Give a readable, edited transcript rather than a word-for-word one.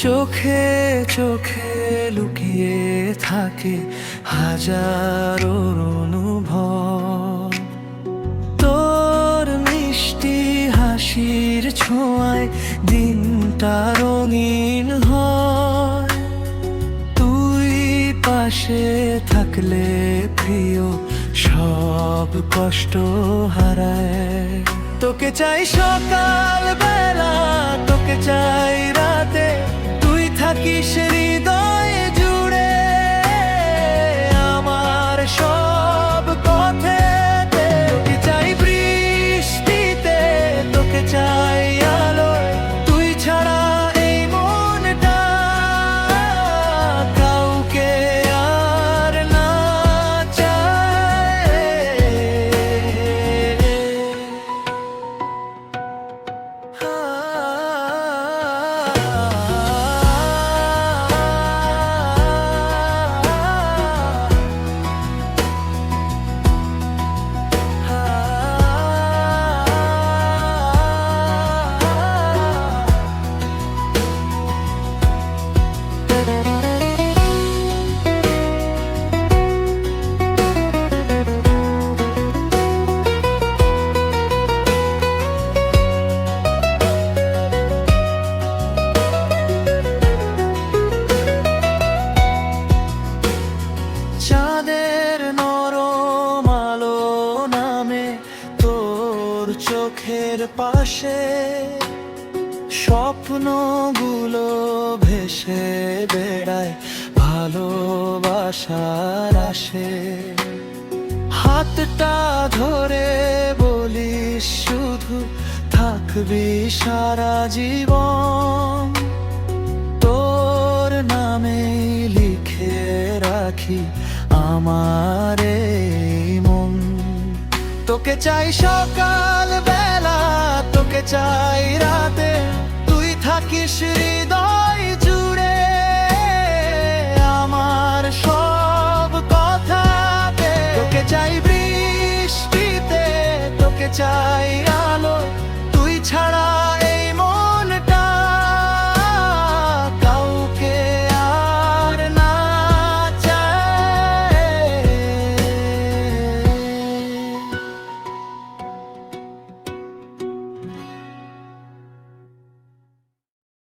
চোখে চোখে লুকিয়ে থাকে হাজারো অনুভব। তোর মিষ্টি হাসির ছোঁয়ায় দিনটা রঙিন হয়। তুই পাশে থাকলে প্রিয় সব কষ্ট হারায়। তোকে চাই সকাল বেলা, তোকে চাই রাতে, তুই থাকিস হৃদয় জুড়ে আমার সব পথেতে। তোকে চাই বৃষ্টিতে, তোকে চাই আলোয়, তুই ছাড়া এই মনটা কাউকে আর না চায়। চাঁদের নরম আলো নামে তোর চোখের পাশে, স্বপ্নগুলো ভেসে বেড়ায় ভালোবাসার আসে। হাতটা ধরে বলিস শুধু থাকবি সারা জীবন। তোর নামে লিখে রাখি আমার এই মন। তোকে চাই সকাল বেলা, তোকে চাই রাতে, তুই থাকিস হৃদয় জুড়ে আমার সব কথাতে। তোকে চাই বৃষ্টিতে, তোকে চাই